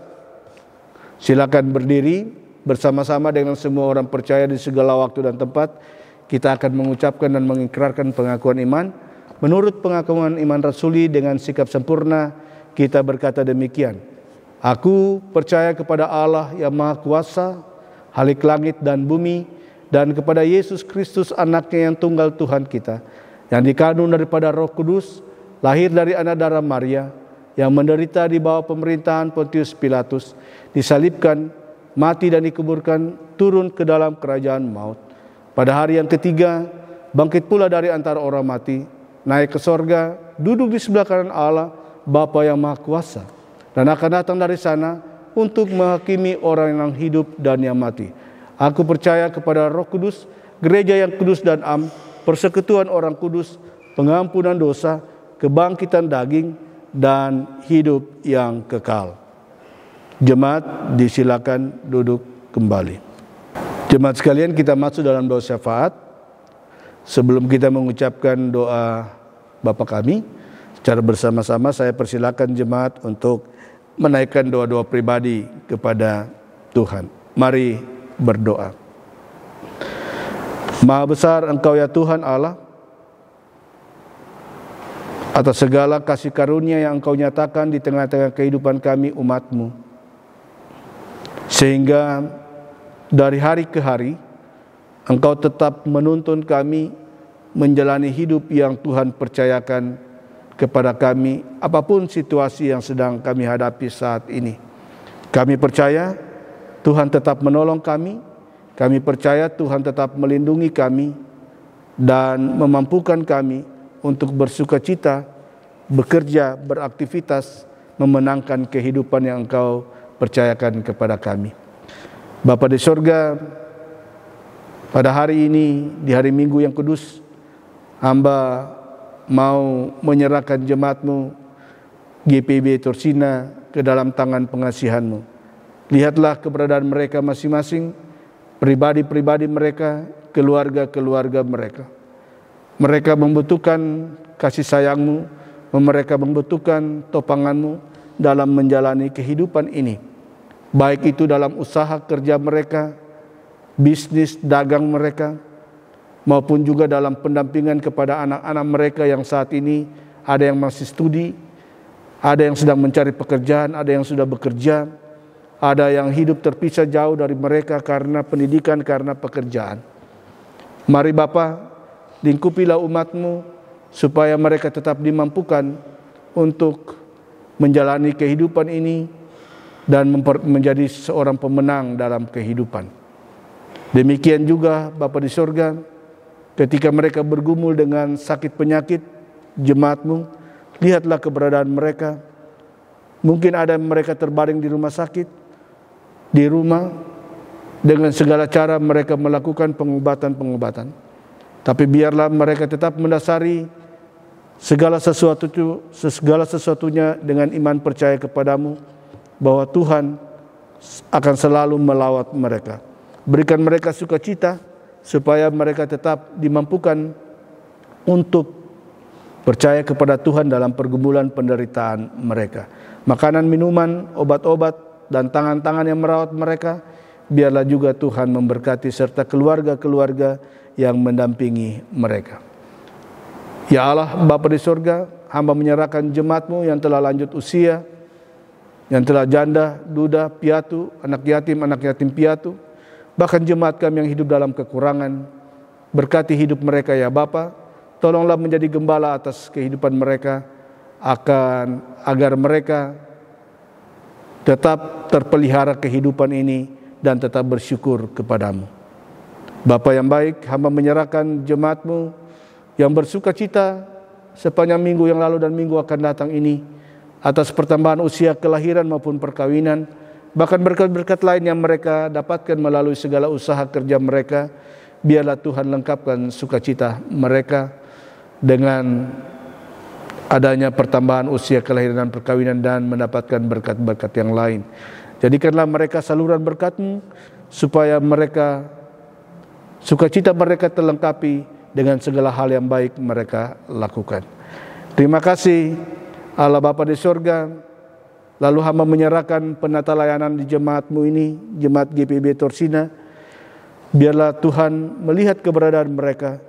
silakan berdiri bersama-sama dengan semua orang percaya di segala waktu dan tempat. Kita akan mengucapkan dan mengikrarkan pengakuan iman. Menurut pengakuan iman rasuli dengan sikap sempurna, kita berkata demikian. Aku percaya kepada Allah yang Maha Kuasa, Khalik langit dan bumi, dan kepada Yesus Kristus anaknya yang tunggal Tuhan kita, yang dikandung daripada Roh Kudus, lahir dari anak darah Maria, yang menderita di bawah pemerintahan Pontius Pilatus, disalibkan, mati dan dikuburkan, turun ke dalam kerajaan maut. Pada hari yang ketiga, bangkit pula dari antara orang mati, naik ke sorga, duduk di sebelah kanan Allah, Bapa yang Maha Kuasa, dan akan datang dari sana untuk menghakimi orang yang hidup dan yang mati. Aku percaya kepada Roh Kudus, gereja yang kudus dan am, persekutuan orang kudus, pengampunan dosa, kebangkitan daging, dan hidup yang kekal. Jemaat disilakan duduk kembali. Jemaat sekalian, kita masuk dalam doa syafaat. Sebelum kita mengucapkan doa Bapa kami, secara bersama-sama saya persilakan jemaat untuk menaikkan doa-doa pribadi kepada Tuhan. Mari berdoa. Maha besar Engkau ya Tuhan Allah, atas segala kasih karunia yang Engkau nyatakan di tengah-tengah kehidupan kami umat-Mu, sehingga dari hari ke hari Engkau tetap menuntun kami menjalani hidup yang Tuhan percayakan kepada kami, apapun situasi yang sedang kami hadapi saat ini. Kami percaya Tuhan tetap menolong kami, kami percaya Tuhan tetap melindungi kami dan memampukan kami untuk bersukacita, bekerja, beraktivitas, memenangkan kehidupan yang Engkau percayakan kepada kami. Bapa di sorga, pada hari ini, di hari Minggu yang kudus, hamba mau menyerahkan jemaat-Mu GPIB Tursina ke dalam tangan pengasihan-Mu. Lihatlah keberadaan mereka masing-masing, pribadi-pribadi mereka, keluarga-keluarga mereka. Mereka membutuhkan kasih sayang-Mu, mereka membutuhkan topangan-Mu dalam menjalani kehidupan ini. Baik itu dalam usaha kerja mereka, bisnis dagang mereka, maupun juga dalam pendampingan kepada anak-anak mereka yang saat ini ada yang masih studi, ada yang sedang mencari pekerjaan, ada yang sudah bekerja, ada yang hidup terpisah jauh dari mereka karena pendidikan, karena pekerjaan. Mari Bapa, lingkupilah umat-Mu supaya mereka tetap dimampukan untuk menjalani kehidupan ini dan menjadi seorang pemenang dalam kehidupan. Demikian juga Bapa di sorga, ketika mereka bergumul dengan sakit penyakit, jemaat-Mu, lihatlah keberadaan mereka. Mungkin ada mereka terbaring di rumah sakit, di rumah, dengan segala cara mereka melakukan pengobatan-pengobatan. Tapi biarlah mereka tetap mendasari segala sesuatunya dengan iman percaya kepadamu, bahwa Tuhan akan selalu melawat mereka. Berikan mereka sukacita, supaya mereka tetap dimampukan untuk percaya kepada Tuhan dalam pergumulan penderitaan mereka. Makanan, minuman, obat-obat, dan tangan-tangan yang merawat mereka, biarlah juga Tuhan memberkati serta keluarga-keluarga yang mendampingi mereka. Ya Allah, Bapa di sorga, hamba menyerahkan jemaat-Mu yang telah lanjut usia, yang telah janda, duda, piatu, anak yatim piatu, bahkan jemaat kami yang hidup dalam kekurangan. Berkati hidup mereka ya Bapa, tolonglah menjadi gembala atas kehidupan mereka, agar mereka tetap terpelihara kehidupan ini dan tetap bersyukur kepadamu. Bapa yang baik, hamba menyerahkan jemaat-Mu yang bersuka cita sepanjang minggu yang lalu dan minggu akan datang ini, atas pertambahan usia kelahiran maupun perkawinan, bahkan berkat-berkat lain yang mereka dapatkan melalui segala usaha kerja mereka. Biarlah Tuhan lengkapkan sukacita mereka dengan adanya pertambahan usia kelahiran dan perkawinan dan mendapatkan berkat-berkat yang lain. Jadikanlah mereka saluran berkat-Mu, supaya mereka, sukacita mereka terlengkapi dengan segala hal yang baik mereka lakukan. Terima kasih Allah Bapa di sorga. Lalu hamba menyerahkan penata layanan di jemaat-Mu ini, jemaat GPIB Torsina. Biarlah Tuhan melihat keberadaan mereka,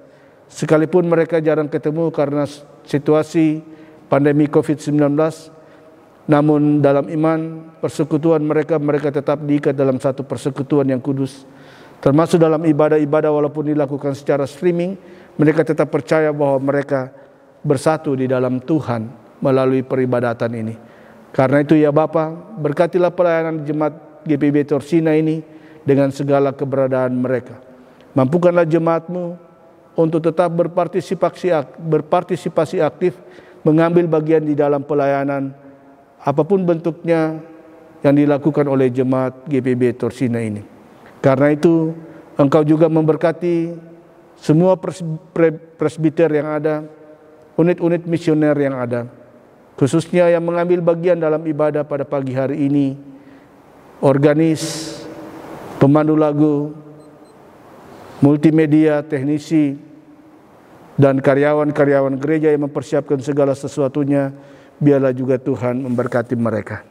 sekalipun mereka jarang ketemu karena situasi pandemi COVID-19, namun dalam iman persekutuan mereka tetap diikat dalam satu persekutuan yang kudus. Termasuk dalam ibadah-ibadah walaupun dilakukan secara streaming, mereka tetap percaya bahwa mereka bersatu di dalam Tuhan melalui peribadatan ini. Karena itu ya Bapa, berkatilah pelayanan jemaat GPIB Torsina ini dengan segala keberadaan mereka. Mampukanlah jemaat-Mu untuk tetap berpartisipasi aktif, mengambil bagian di dalam pelayanan apapun bentuknya yang dilakukan oleh jemaat GPIB Torsina ini. Karena itu Engkau juga memberkati semua presbiter yang ada, unit-unit misioner yang ada, khususnya yang mengambil bagian dalam ibadah pada pagi hari ini, organis, pemandu lagu, multimedia, teknisi, dan karyawan-karyawan gereja yang mempersiapkan segala sesuatunya. Biarlah juga Tuhan memberkati mereka.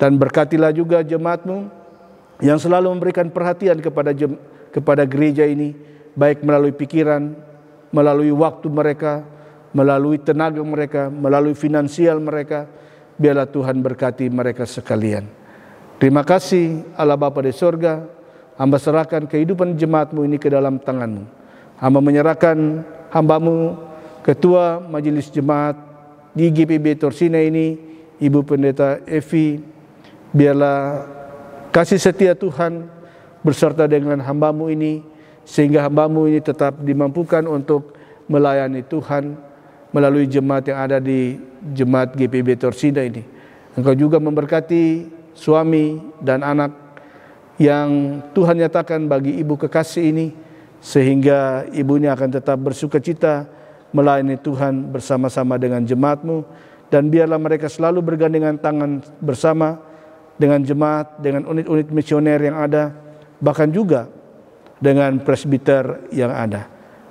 Dan berkatilah juga jemaat-Mu yang selalu memberikan perhatian kepada gereja ini, baik melalui pikiran, melalui waktu mereka, melalui tenaga mereka, melalui finansial mereka. Biarlah Tuhan berkati mereka sekalian. Terima kasih Allah Bapa di sorga. Hamba serahkan kehidupan jemaat-Mu ini ke dalam tangan-Mu. Hamba menyerahkan hamba-Mu, Ketua Majelis Jemaat di GPIB Torsina ini, Ibu Pendeta Evi. Biarlah kasih setia Tuhan berserta dengan hamba-Mu ini, sehingga hamba-Mu ini tetap dimampukan untuk melayani Tuhan melalui jemaat yang ada di jemaat GPIB Torsina ini. Engkau juga memberkati suami dan anak yang Tuhan nyatakan bagi ibu kekasih ini, sehingga ibunya akan tetap bersukacita melayani Tuhan bersama-sama dengan jemaat-Mu. Dan biarlah mereka selalu bergandengan tangan bersama dengan jemaat, dengan unit-unit misioner yang ada, bahkan juga dengan presbiter yang ada.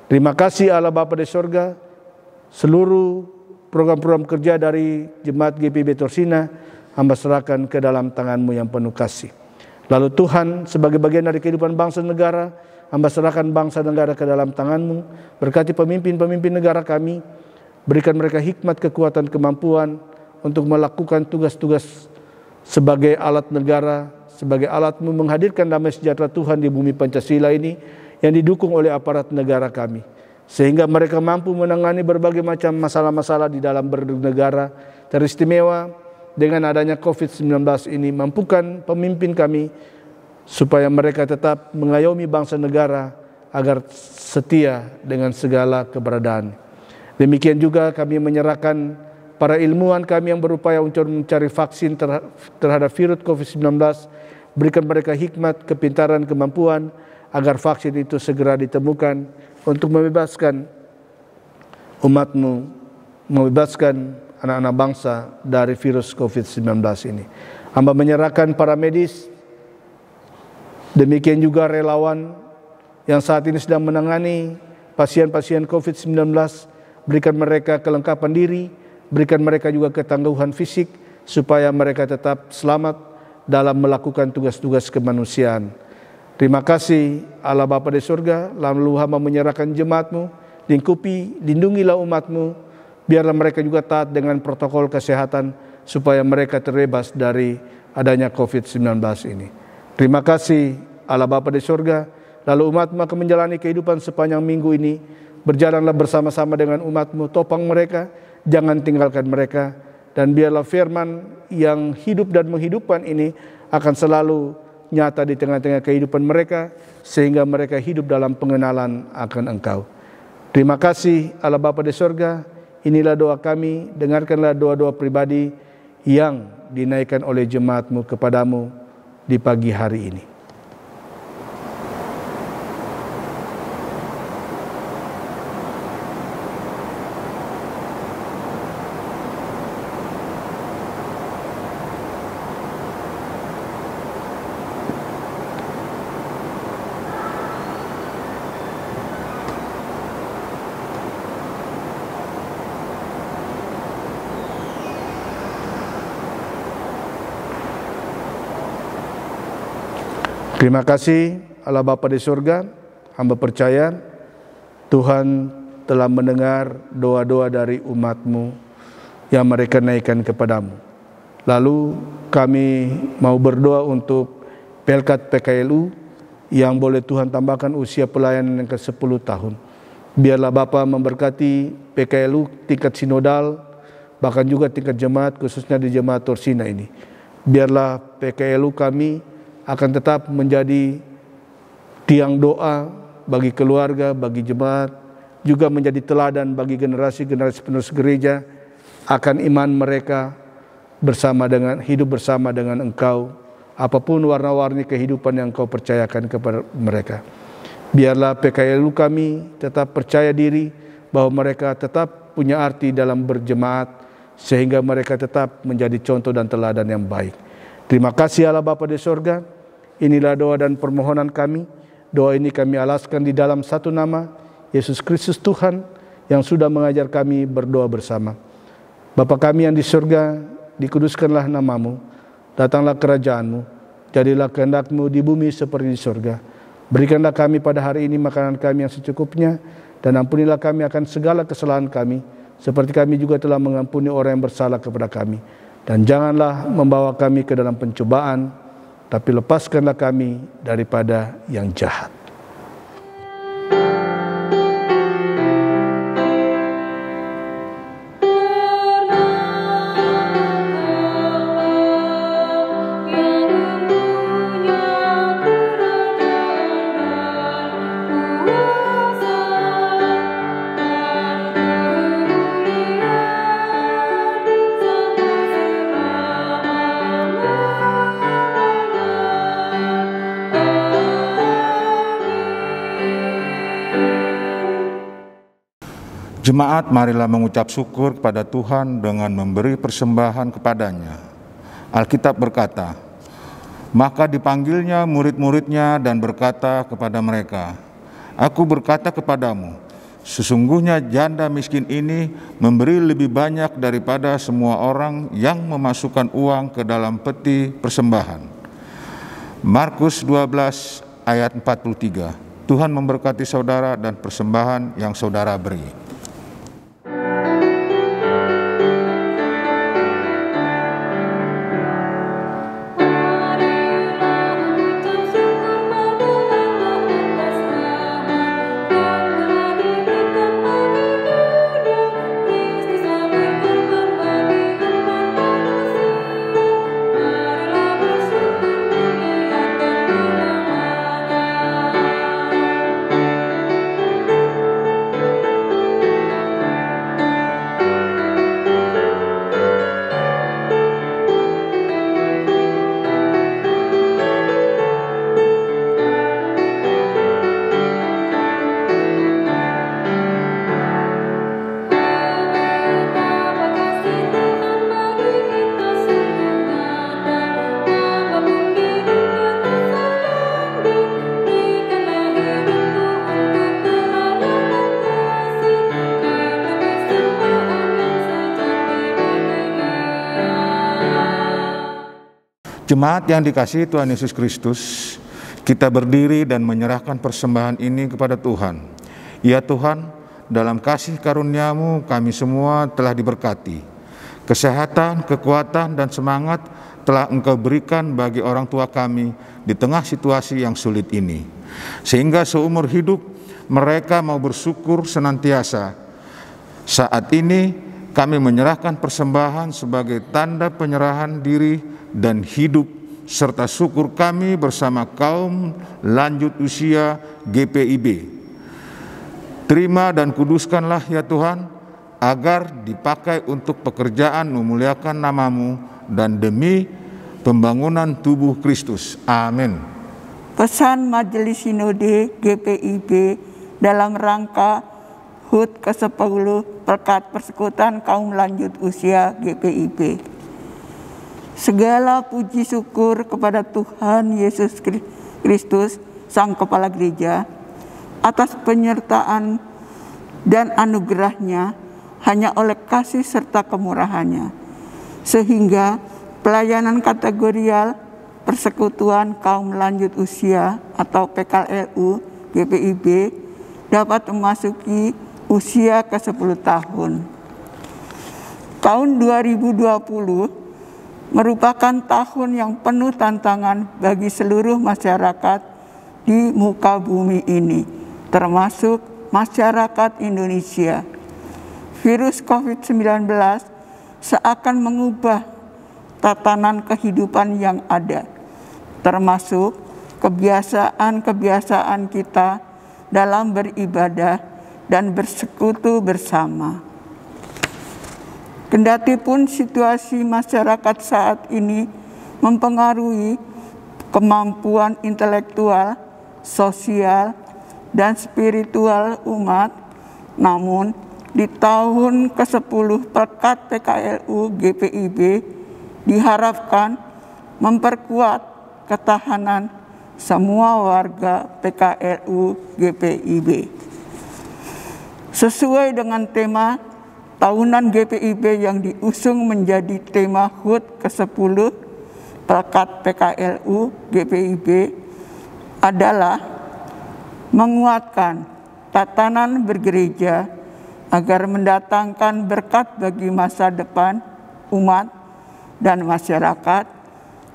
Terima kasih Allah Bapa di sorga. Seluruh program-program kerja dari jemaat GPIB Torsina hamba serahkan ke dalam tangan-Mu yang penuh kasih. Lalu Tuhan, sebagai bagian dari kehidupan bangsa negara, hamba serahkan bangsa negara ke dalam tangan-Mu. Berkati pemimpin-pemimpin negara kami, berikan mereka hikmat, kekuatan, kemampuan untuk melakukan tugas-tugas sebagai alat negara, sebagai alat-Mu menghadirkan damai sejahtera Tuhan di bumi Pancasila ini yang didukung oleh aparat negara kami, sehingga mereka mampu menangani berbagai macam masalah-masalah di dalam bernegara. Teristimewa dengan adanya COVID-19 ini, mampukan pemimpin kami supaya mereka tetap mengayomi bangsa negara agar setia dengan segala keberadaan. Demikian juga kami menyerahkan para ilmuwan kami yang berupaya untuk mencari vaksin terhadap virus COVID-19. Berikan mereka hikmat, kepintaran, kemampuan agar vaksin itu segera ditemukan untuk membebaskan umat-Mu, membebaskan anak-anak bangsa dari virus COVID-19 ini. Hamba menyerahkan para medis, demikian juga relawan yang saat ini sedang menangani pasien-pasien COVID-19. Berikan mereka kelengkapan diri, berikan mereka juga ketangguhan fisik, supaya mereka tetap selamat dalam melakukan tugas-tugas kemanusiaan. Terima kasih Allah Bapa di surga. Lalu hamba menyerahkan jemaat-Mu, lindungilah umat-Mu, biarlah mereka juga taat dengan protokol kesehatan supaya mereka terbebas dari adanya COVID-19 ini. Terima kasih Allah Bapa di surga. Lalu umat-Mu akan menjalani kehidupan sepanjang minggu ini. Berjalanlah bersama-sama dengan umat-Mu, topang mereka, jangan tinggalkan mereka. Dan biarlah firman yang hidup dan menghidupkan ini akan selalu nyata di tengah-tengah kehidupan mereka, sehingga mereka hidup dalam pengenalan akan Engkau. Terima kasih Allah Bapa di surga. Inilah doa kami, dengarkanlah doa-doa pribadi yang dinaikkan oleh jemaat-Mu kepadamu di pagi hari ini. Terima kasih Allah Bapa di surga, hamba percaya Tuhan telah mendengar doa-doa dari umat-Mu yang mereka naikkan kepadamu. Lalu kami mau berdoa untuk Pelkat PKLU yang boleh Tuhan tambahkan usia pelayanan yang ke-10 tahun. Biarlah Bapa memberkati PKLU tingkat sinodal, bahkan juga tingkat jemaat, khususnya di jemaat Torsina ini. Biarlah PKLU kami akan tetap menjadi tiang doa bagi keluarga, bagi jemaat, juga menjadi teladan bagi generasi-generasi penerus gereja akan iman mereka hidup bersama dengan Engkau, apapun warna-warni kehidupan yang Engkau percayakan kepada mereka. Biarlah PKLU kami tetap percaya diri bahwa mereka tetap punya arti dalam berjemaat, sehingga mereka tetap menjadi contoh dan teladan yang baik. Terima kasih Allah Bapa di surga. Inilah doa dan permohonan kami. Doa ini kami alaskan di dalam satu nama, Yesus Kristus Tuhan, yang sudah mengajar kami berdoa bersama. Bapa kami yang di surga, dikuduskanlah nama-Mu, datanglah kerajaan-Mu, jadilah kehendak-Mu di bumi seperti di surga. Berikanlah kami pada hari ini makanan kami yang secukupnya, dan ampunilah kami akan segala kesalahan kami, seperti kami juga telah mengampuni orang yang bersalah kepada kami. Dan janganlah membawa kami ke dalam pencobaan, tapi lepaskanlah kami daripada yang jahat. Jemaat, marilah mengucap syukur kepada Tuhan dengan memberi persembahan kepadanya. Alkitab berkata, maka dipanggilnya murid-muridnya dan berkata kepada mereka, Aku berkata kepadamu, sesungguhnya janda miskin ini memberi lebih banyak daripada semua orang yang memasukkan uang ke dalam peti persembahan. Markus 12 ayat 43. Tuhan memberkati saudara dan persembahan yang saudara beri. Jemaat yang dikasihi Tuhan Yesus Kristus, kita berdiri dan menyerahkan persembahan ini kepada Tuhan. Ya Tuhan, dalam kasih karunia-Mu kami semua telah diberkati. Kesehatan, kekuatan, dan semangat telah Engkau berikan bagi orang tua kami di tengah situasi yang sulit ini. Sehingga seumur hidup mereka mau bersyukur senantiasa. Saat ini kami menyerahkan persembahan sebagai tanda penyerahan diri dan hidup serta syukur kami bersama kaum lanjut usia GPIB. Terima dan kuduskanlah ya Tuhan, agar dipakai untuk pekerjaan memuliakan nama-Mu dan demi pembangunan tubuh Kristus. Amin. Pesan Majelis Sinode GPIB dalam rangka HUT ke-10 Pelkat Persekutuan Kaum Lanjut Usia GPIB. Segala puji syukur kepada Tuhan Yesus Kristus, Sang Kepala Gereja, atas penyertaan dan anugerah-Nya hanya oleh kasih serta kemurahan-Nya, sehingga pelayanan kategorial Persekutuan Kaum Lanjut Usia atau PKLU GPIB dapat memasuki usia ke-10 tahun. Tahun 2020 merupakan tahun yang penuh tantangan bagi seluruh masyarakat di muka bumi ini, termasuk masyarakat Indonesia. Virus COVID-19 seakan mengubah tatanan kehidupan yang ada, termasuk kebiasaan-kebiasaan kita dalam beribadah dan bersekutu bersama. Kendatipun situasi masyarakat saat ini mempengaruhi kemampuan intelektual, sosial, dan spiritual umat, namun di tahun ke-10 Pekat PKLU GPIB diharapkan memperkuat ketahanan semua warga PKLU GPIB. Sesuai dengan tema tahunan GPIB yang diusung menjadi tema HUT ke-10 Pekat PKLU GPIB adalah menguatkan tatanan bergereja agar mendatangkan berkat bagi masa depan umat dan masyarakat,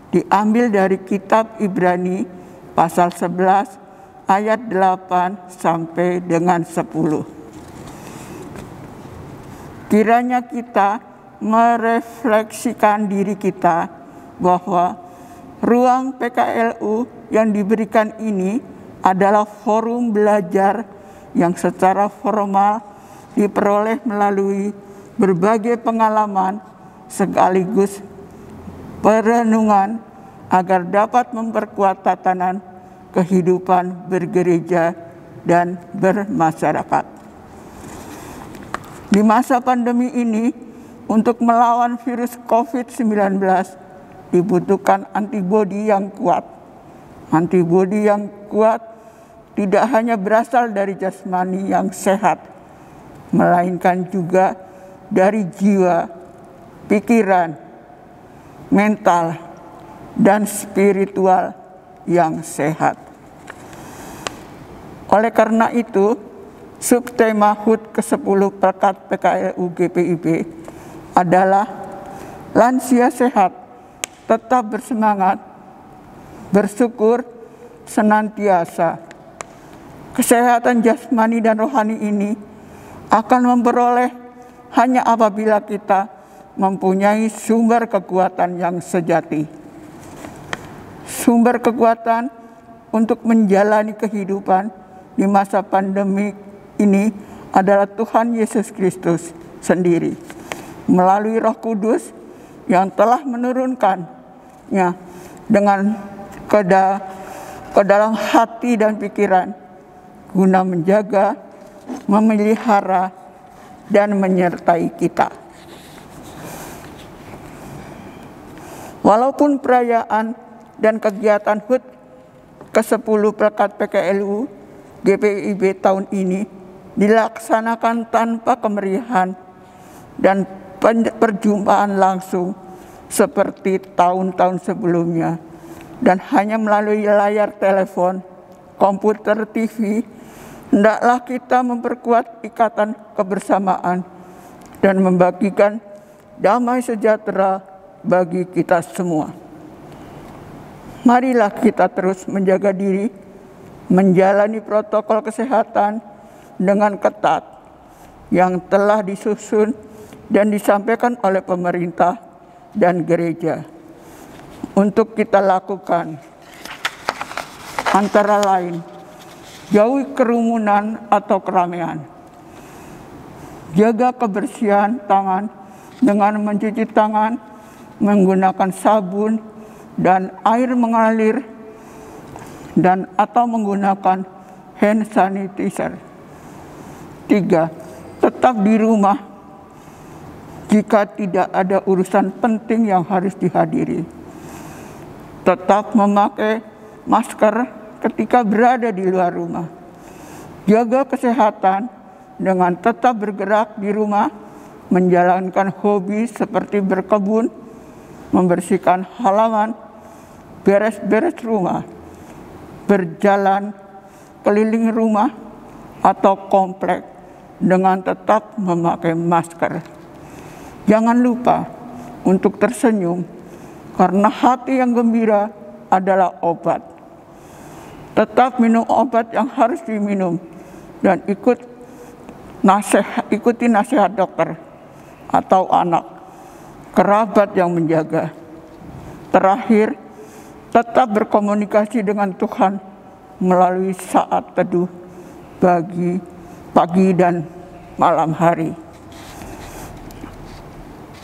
diambil dari kitab Ibrani pasal 11 ayat 8 sampai dengan 10. Kiranya kita merefleksikan diri kita bahwa ruang PKLU yang diberikan ini adalah forum belajar yang secara formal diperoleh melalui berbagai pengalaman sekaligus perenungan agar dapat memperkuat tatanan kehidupan bergereja dan bermasyarakat. Di masa pandemi ini, untuk melawan virus COVID-19 dibutuhkan antibodi yang kuat. Antibodi yang kuat tidak hanya berasal dari jasmani yang sehat, melainkan juga dari jiwa, pikiran, mental, dan spiritual yang sehat. Oleh karena itu, subtema HUT ke-10 Pekat PKLU GPIB adalah lansia sehat, tetap bersemangat, bersyukur senantiasa. Kesehatan jasmani dan rohani ini akan memperoleh hanya apabila kita mempunyai sumber kekuatan yang sejati. Sumber kekuatan untuk menjalani kehidupan di masa pandemi ini adalah Tuhan Yesus Kristus sendiri melalui Roh Kudus yang telah menurunkannya dengan ke dalam hati dan pikiran guna menjaga, memelihara, dan menyertai kita. Walaupun perayaan dan kegiatan HUT ke-10 Pekat PKLU GPIB tahun ini dilaksanakan tanpa kemeriahan dan perjumpaan langsung seperti tahun-tahun sebelumnya, dan hanya melalui layar telepon, komputer, TV, hendaklah kita memperkuat ikatan kebersamaan dan membagikan damai sejahtera bagi kita semua. Marilah kita terus menjaga diri, menjalani protokol kesehatan dengan ketat yang telah disusun dan disampaikan oleh pemerintah dan gereja. Untuk kita lakukan antara lain, jauhi kerumunan atau keramaian, jaga kebersihan tangan dengan mencuci tangan menggunakan sabun dan air mengalir dan atau menggunakan hand sanitizer. 3. Tetap di rumah jika tidak ada urusan penting yang harus dihadiri. Tetap memakai masker ketika berada di luar rumah. Jaga kesehatan dengan tetap bergerak di rumah, menjalankan hobi seperti berkebun, membersihkan halaman, beres-beres rumah, berjalan keliling rumah atau komplek dengan tetap memakai masker. Jangan lupa untuk tersenyum, karena hati yang gembira adalah obat. Tetap minum obat yang harus diminum dan ikuti nasihat dokter atau anak, kerabat yang menjaga. Terakhir, tetap berkomunikasi dengan Tuhan melalui saat teduh pagi dan malam hari.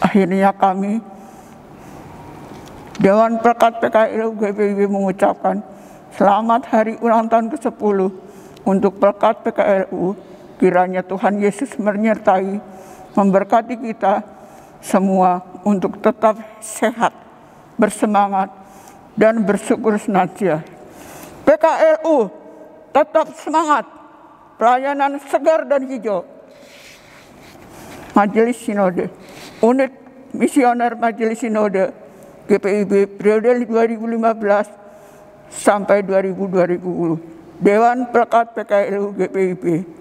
Akhirnya kami, Dewan Pelekat PKLU GPIB mengucapkan selamat hari ulang tahun ke-10 untuk Pelekat PKLU. Kiranya Tuhan Yesus menyertai, memberkati kita semua untuk tetap sehat, bersemangat, dan bersyukur senantiasa. PKLU tetap semangat, pelayanan segar dan hijau. Majelis Sinode, Unit Misioner Majelis Sinode GPIB periode 2015 sampai 2020. Dewan Pelekat PKLU GPIB.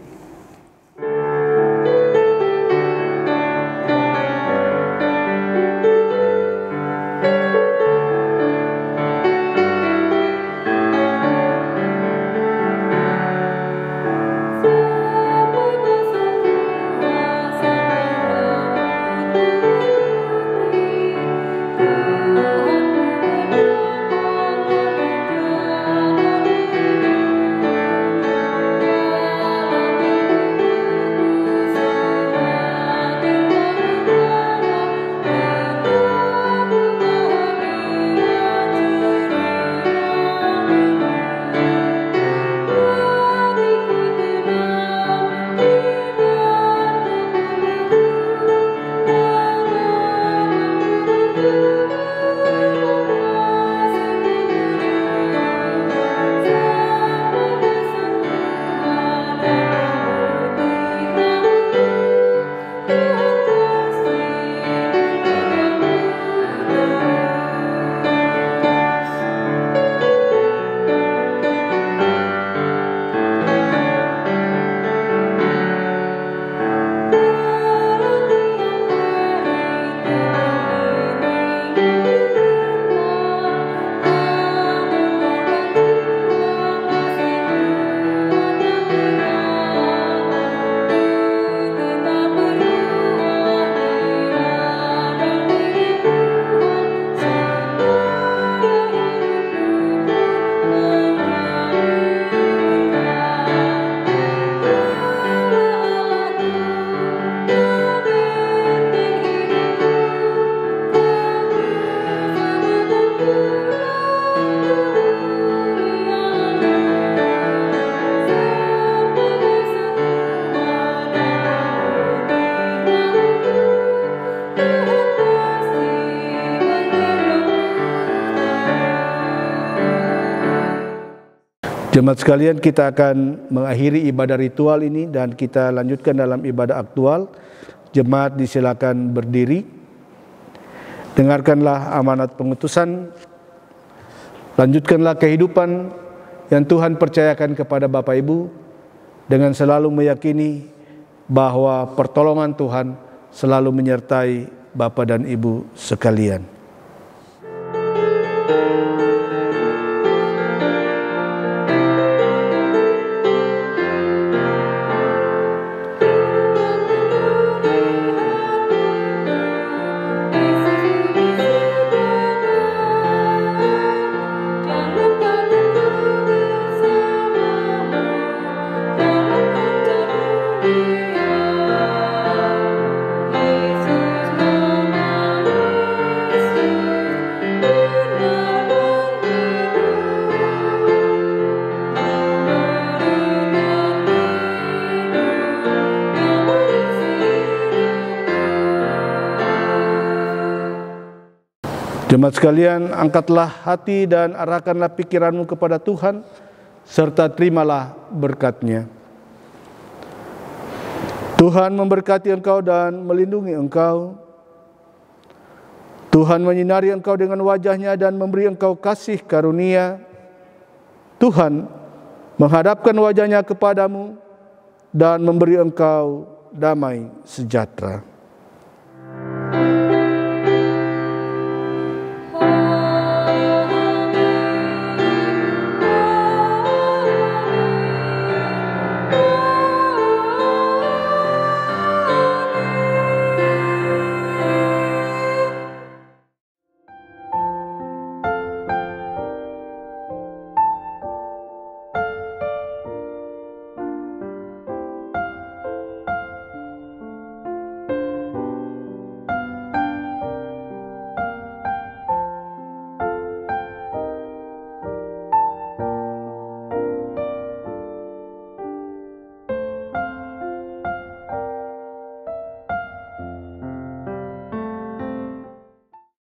Jemaat sekalian, kita akan mengakhiri ibadah ritual ini dan kita lanjutkan dalam ibadah aktual. Jemaat disilakan berdiri. Dengarkanlah amanat pengutusan. Lanjutkanlah kehidupan yang Tuhan percayakan kepada Bapak Ibu dengan selalu meyakini bahwa pertolongan Tuhan selalu menyertai Bapak dan Ibu sekalian. Jemaat sekalian, angkatlah hati dan arahkanlah pikiranmu kepada Tuhan, serta terimalah berkat-Nya. Tuhan memberkati engkau dan melindungi engkau. Tuhan menyinari engkau dengan wajah-Nya dan memberi engkau kasih karunia. Tuhan menghadapkan wajah-Nya kepadamu dan memberi engkau damai sejahtera.